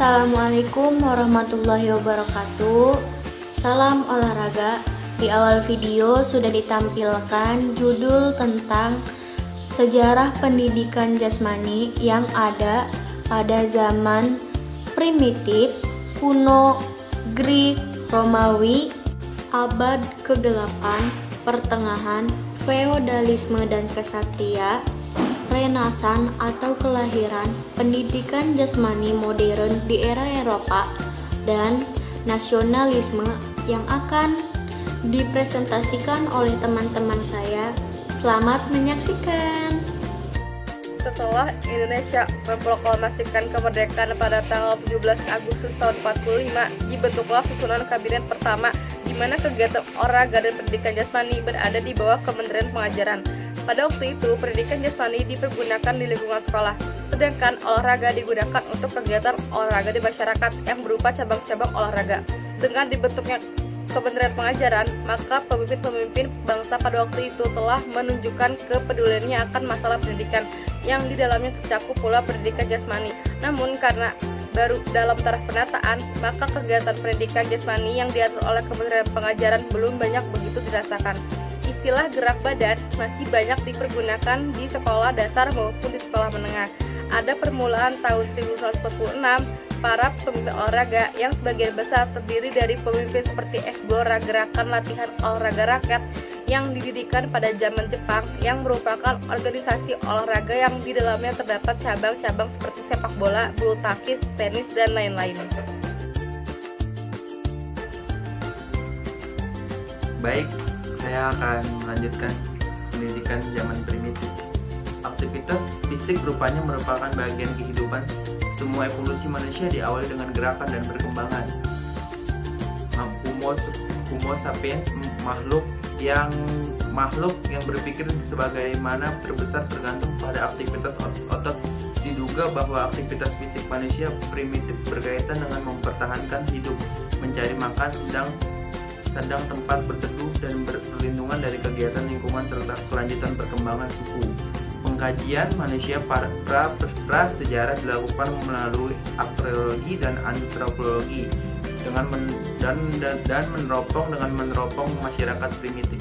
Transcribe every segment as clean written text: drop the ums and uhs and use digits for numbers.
Assalamualaikum warahmatullahi wabarakatuh. Salam olahraga. Di awal video sudah ditampilkan judul tentang sejarah pendidikan jasmani yang ada pada zaman primitif, kuno, Greek, Romawi, abad ke-8, pertengahan, feodalisme dan kesatria, Renasan atau kelahiran pendidikan jasmani modern di era Eropa, dan nasionalisme yang akan dipresentasikan oleh teman-teman saya. Selamat menyaksikan. Setelah Indonesia memproklamasikan kemerdekaan pada tanggal 17 Agustus tahun 45, dibentuklah susunan kabinet pertama di mana kegiatan olahraga dan pendidikan jasmani berada di bawah Kementerian Pengajaran. Pada waktu itu, pendidikan jasmani dipergunakan di lingkungan sekolah, sedangkan olahraga digunakan untuk kegiatan olahraga di masyarakat yang berupa cabang-cabang olahraga. Dengan dibentuknya Kementerian Pengajaran, maka pemimpin-pemimpin bangsa pada waktu itu telah menunjukkan kepeduliannya akan masalah pendidikan, yang di dalamnya tercakup pula pendidikan jasmani. Namun karena baru dalam taraf penataan, maka kegiatan pendidikan jasmani yang diatur oleh Kementerian Pengajaran belum banyak begitu dirasakan. Istilah gerak badan masih banyak dipergunakan di sekolah dasar maupun di sekolah menengah. Ada permulaan tahun 1946, para pemimpin olahraga yang sebagian besar terdiri dari pemimpin seperti Explora Gerakan Latihan Olahraga Rakyat yang didirikan pada zaman Jepang, yang merupakan organisasi olahraga yang di dalamnya terdapat cabang-cabang seperti sepak bola, bulu tangkis, tenis, dan lain-lain. Baik, saya akan melanjutkan pendidikan zaman primitif. Aktivitas fisik rupanya merupakan bagian kehidupan. Semua evolusi manusia diawali dengan gerakan dan perkembangan. Homo sapiens, makhluk yang berpikir sebagaimana terbesar tergantung pada aktivitas otot. Diduga bahwa aktivitas fisik manusia primitif berkaitan dengan mempertahankan hidup, mencari makan, sedang tempat berteduh dan berlindungan dari kegiatan lingkungan serta kelanjutan perkembangan suku. Pengkajian manusia prasejarah dilakukan melalui arkeologi dan antropologi dengan meneropong masyarakat primitif.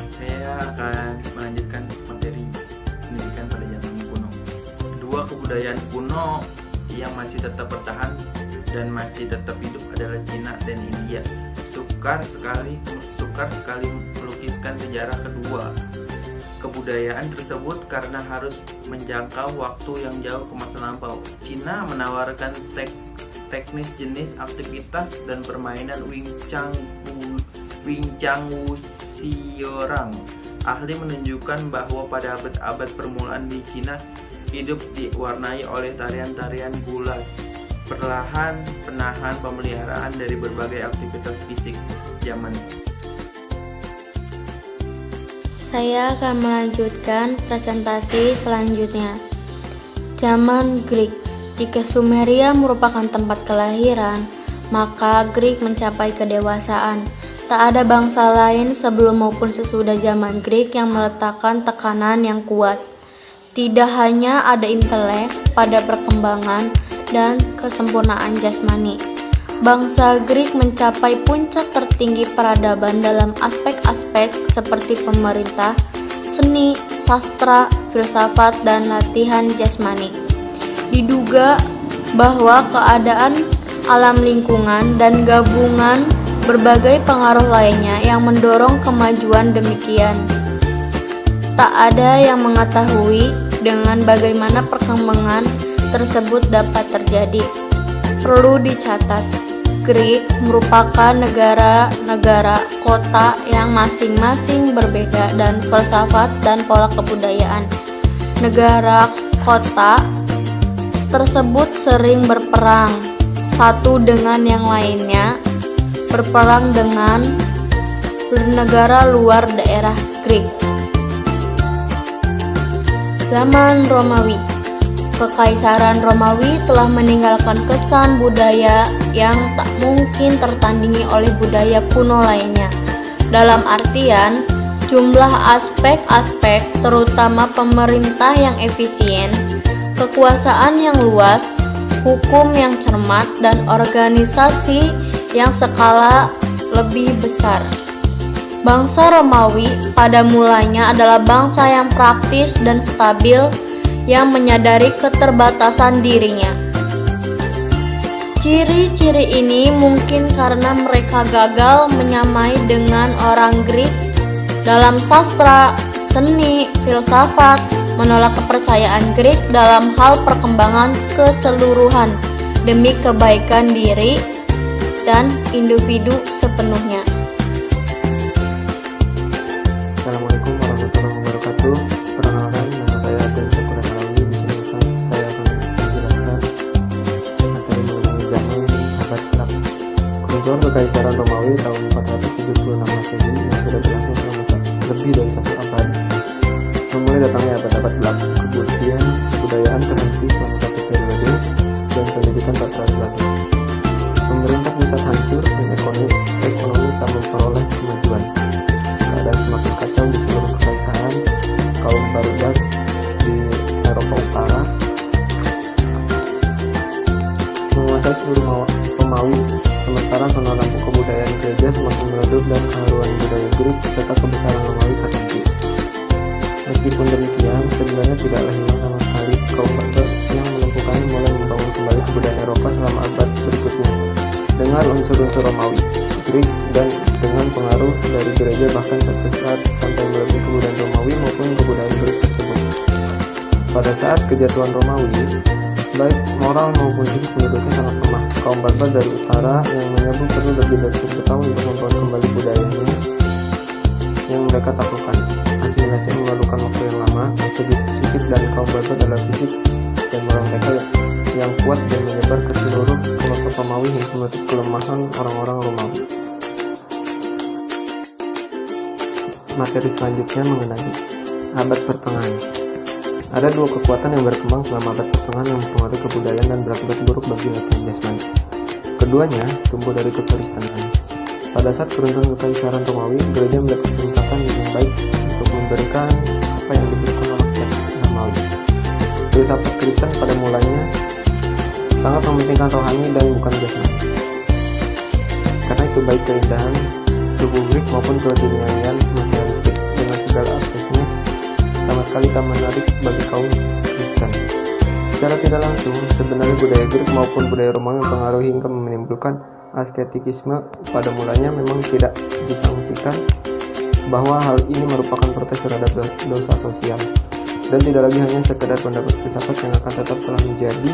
Saya akan melanjutkan materi pendidikan pada zaman kuno. Kedua kebudayaan kuno yang masih tetap bertahan dan masih tetap hidup adalah Cina dan India. Sukar sekali melukiskan sejarah kedua kebudayaan tersebut karena harus menjangkau waktu yang jauh ke masa lampau. Cina menawarkan teknis jenis aktivitas dan permainan Wing Chang Wuxiorang. Ahli menunjukkan bahwa pada abad-abad permulaan di Cina hidup diwarnai oleh tarian-tarian gulat, perlahan penahan pemeliharaan dari berbagai aktivitas fisik zaman. Saya akan melanjutkan presentasi selanjutnya. Zaman Greek. Jika Sumeria merupakan tempat kelahiran, maka Greek mencapai kedewasaan. Tak ada bangsa lain sebelum maupun sesudah zaman Greek yang meletakkan tekanan yang kuat. Tidak hanya ada intelek pada perkembangan dan kesempurnaan jasmani. Bangsa Greek mencapai puncak tertinggi peradaban dalam aspek-aspek seperti pemerintah, seni, sastra, filsafat, dan latihan jasmani. Diduga bahwa keadaan alam lingkungan dan gabungan berbagai pengaruh lainnya yang mendorong kemajuan demikian. Tak ada yang mengetahui dengan bagaimana perkembangan tersebut dapat terjadi. Perlu dicatat, Greek merupakan negara-negara kota yang masing-masing berbeda dan filsafat dan pola kebudayaan. Negara kota tersebut sering berperang satu dengan yang lainnya, berperang dengan negara luar daerah Greek. Zaman Romawi. Kekaisaran Romawi telah meninggalkan kesan budaya yang tak mungkin tertandingi oleh budaya kuno lainnya. Dalam artian, jumlah aspek-aspek terutama pemerintah yang efisien, kekuasaan yang luas, hukum yang cermat, dan organisasi yang skala lebih besar. Bangsa Romawi pada mulanya adalah bangsa yang praktis dan stabil yang menyadari keterbatasan dirinya. Ciri-ciri ini mungkin karena mereka gagal menyamai dengan orang Greek dalam sastra, seni, filsafat, menolak kepercayaan Greek dalam hal perkembangan keseluruhan demi kebaikan diri dan individu sepenuhnya. Assalamualaikum warahmatullahi wabarakatuh. Perkenalkan, nama saya Abdul Syukur Alawi. Di sini saya akan menjelaskan materi mengenai zaman abad gelap. Keruntuhan Kekaisaran Romawi tahun 476 Masehi yang sudah berlangsung selama lebih dari 1 abad memulai datangnya abad-abad gelap. Kemudian kebudayaan terhenti selama 1 periode dan pendidikan tak terlanjut. Pemerintah pusat hancur dan ekonomi tak memperoleh kemajuan. Keadaan semakin kacau di seluruh kekaisaran. Kaum Barudak di Eropa Utara menguasai seluruh Romawi, sementara zona lampu kebudayaan gereja semakin meredup dan keharuan budaya Greek serta kebesaran Romawi terhenti. Meskipun demikian, sebenarnya tidaklah hilang sama sekali kaum Batak yang menentukan mulai membangun kembali kebudayaan Eropa selama abad berikutnya dengan unsur-unsur Romawi, Greek, dan dengan pengaruh dari gereja bahkan terpesat sampai melebihi kebudayaan Romawi maupun kebudayaan Greek tersebut. Pada saat kejatuhan Romawi, baik moral maupun fisik penduduknya sangat lemah. Kaum barbar dari utara yang menyambut perlu lebih dari 1000 tahun untuk membangun kembali budayanya yang mereka taklukkan. Asimilasi memerlukan waktu yang lama, sedikit dan kaum barbar adalah fisik dan moral mereka yang kuat dan menyebar ke seluruh kelompok Romawi hingga menutup kelemahan orang-orang Romawi. Materi selanjutnya mengenai abad pertengahan. Ada 2 kekuatan yang berkembang selama abad pertengahan yang mempengaruhi kebudayaan dan berakibat buruk bagi latihan jasmani. Keduanya tumbuh dari Kekristenan. Pada saat keruntuhan Kekaisaran Romawi, gereja melihat kesempatan yang baik untuk memberikan apa yang dibutuhkan oleh rakyat Romawi. Filsafat Kristen pada mulanya sangat mementingkan rohani dan bukan jasmani. Karena itu baik keindahan tubuh Greek maupun keduniaan materialistik dengan segala aspeknya sama sekali tak menarik bagi kaum Kristen. Secara tidak langsung, sebenarnya budaya Greek maupun budaya Romawi mempengaruhi hingga menimbulkan asketikisme. Pada mulanya memang tidak disangsikan bahwa hal ini merupakan protes terhadap dosa sosial dan tidak lagi hanya sekedar pendapat filsafat yang akan tetap telah menjadi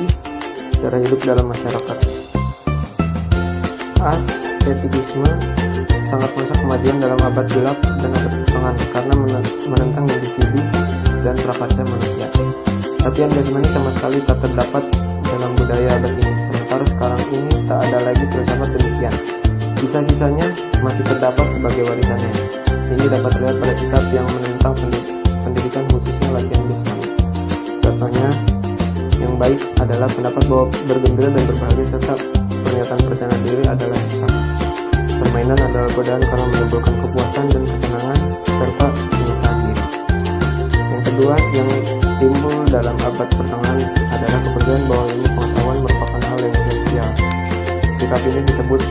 cara hidup dalam masyarakat. Asketikisme sangat merusak kemajuan dalam abad gelap dan abad pertengahan karena menentang individu dan prakarsa manusia. Latihan jasmani sama sekali tak terdapat dalam budaya abad ini, sementara sekarang ini tak ada lagi filsafat demikian. Sisa-sisanya masih terdapat sebagai warisannya. Ini dapat terlihat pada sikap yang menentang pendidikan khususnya latihan jasmani. Contohnya yang baik adalah pendapat bahwa bergembira dan berbahagia serta pernyataan percaya diri adalah sah. Permainan adalah godaan karena menimbulkan kepuasan dan kesenangan serta kenyataan diri. Yang kedua yang timbul dalam abad pertengahan adalah kepercayaan bahwa ilmu pengetahuan merupakan hal yang esensial. Sikap ini disebut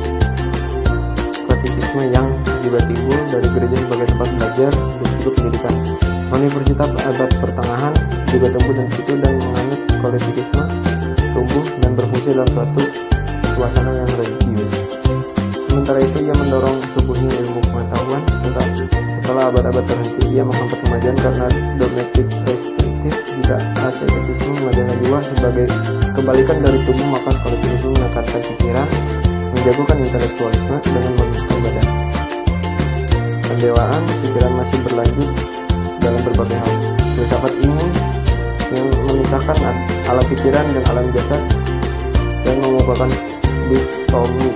skolasticisme yang juga timbul dari gereja sebagai tempat belajar dan hidup pendidikan. Universitas abad pertengahan juga tumbuh dari situ dan menganut skolasticisme tumbuh dan berfungsi dalam suatu suasana yang religius. Sementara itu ia mendorong tumbuhnya ilmu pengetahuan. Setelah abad-abad terhenti, ia menghambat kemajuan karena dogmatik restriktif. Jika asketisme mengajari jiwa sebagai kebalikan dari tubuh, maka skolasticisme menekatkan pikiran, menjagokan intelektualisme dengan menutup badan. Pendewaan pikiran masih berlanjut dalam berbagai hal. Filsafat ini yang memisahkan alam pikiran dan alam jasad dan mengumpulkan dikotomi.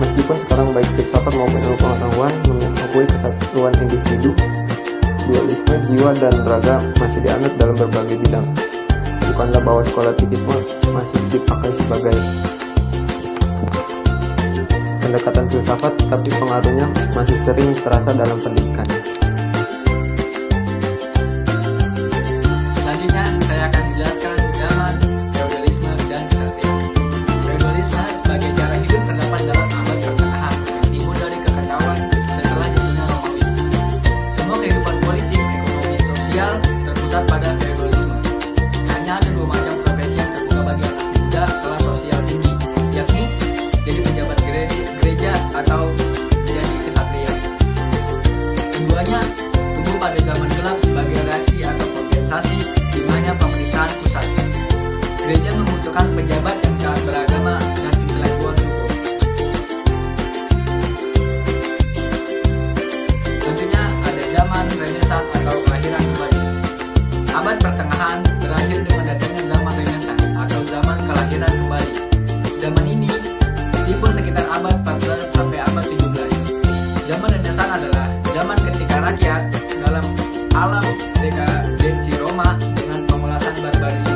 Meskipun sekarang baik filsafat maupun ilmu pengetahuan mengakui kesatuan individu, dualisme jiwa dan raga masih dianut dalam berbagai bidang. Bukanlah bahwa skolasticisme masih dipakai sebagai pendekatan filsafat, tapi pengaruhnya masih sering terasa dalam pendidikan. Selanjutnya saya akan menjelaskan Zaman Renaissance adalah zaman ketika rakyat dalam alam dekadensi Roma dengan pengulasan barbarisme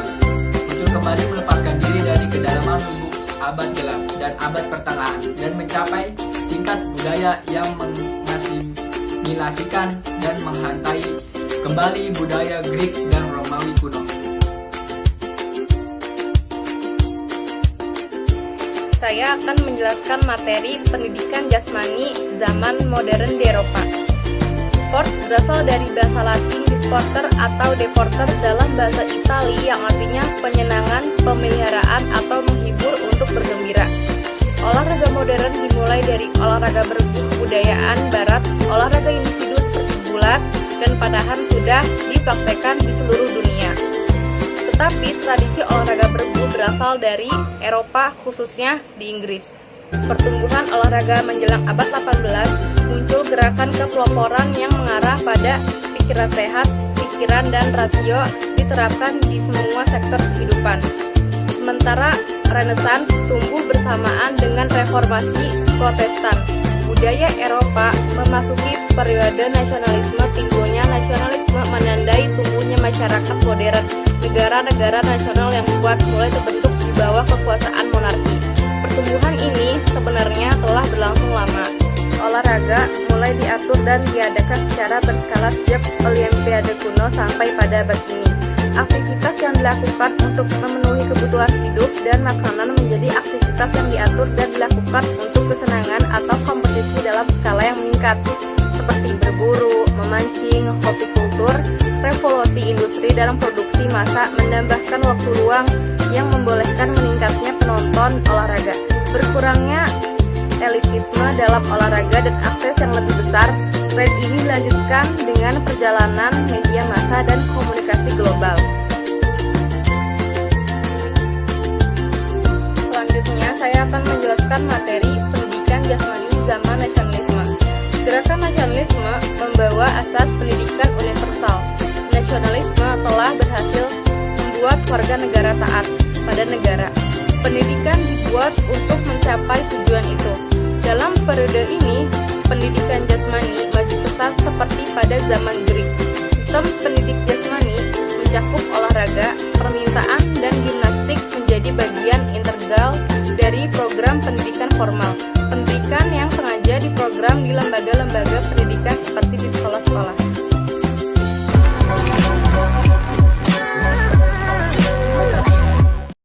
muncul kembali melepaskan diri dari kedalaman lubuk abad gelap dan abad pertengahan dan mencapai tingkat budaya yang mengasimilasikan dan menghantai kembali budaya Greek dan Romawi kuno. Saya akan menjelaskan materi pendidikan jasmani zaman modern di Eropa. Sport berasal dari bahasa Latin disporter atau deporter dalam bahasa Italia yang artinya penyenangan, pemeliharaan, atau menghibur untuk bergembira. Olahraga modern dimulai dari olahraga berburu kebudayaan barat, olahraga individu seperti gulat dan panahan sudah dipraktekkan di seluruh dunia. Tetapi tradisi olahraga bergu berasal dari Eropa, khususnya di Inggris. Pertumbuhan olahraga menjelang abad 18 muncul gerakan kepeloporan yang mengarah pada pikiran sehat, pikiran dan rasio diterapkan di semua sektor kehidupan. Sementara Renaissance tumbuh bersamaan dengan reformasi Protestan. Budaya Eropa memasuki periode nasionalisme. Timbulnya nasionalisme menandai tumbuhnya masyarakat modern. Negara-negara nasional yang kuat mulai terbentuk di bawah kekuasaan monarki. Pertumbuhan ini sebenarnya telah berlangsung lama. Olahraga mulai diatur dan diadakan secara berskala sejak Olimpiade kuno sampai pada abad ini. Aktivitas yang dilakukan untuk memenuhi kebutuhan hidup dan makanan menjadi aktivitas yang diatur dan dilakukan untuk kesenangan atau kompetisi dalam skala yang meningkat, seperti berburu, memancing, hortikultur. Revolusi industri dalam produksi massa menambahkan waktu luang yang membolehkan meningkatnya penonton olahraga. Berkurangnya elitisme dalam olahraga dan akses yang lebih besar. Tren ini dilanjutkan dengan perjalanan media massa dan komunikasi global. Selanjutnya, saya akan menjelaskan materi pendidikan jasmani zaman nasionalisme. Gerakan nasionalisme membawa asas pendidikan universal. Nasionalisme telah berhasil membuat warga negara taat pada negara. Pendidikan dibuat untuk mencapai tujuan itu. Dalam periode ini, pendidikan jasmani maju pesat seperti pada zaman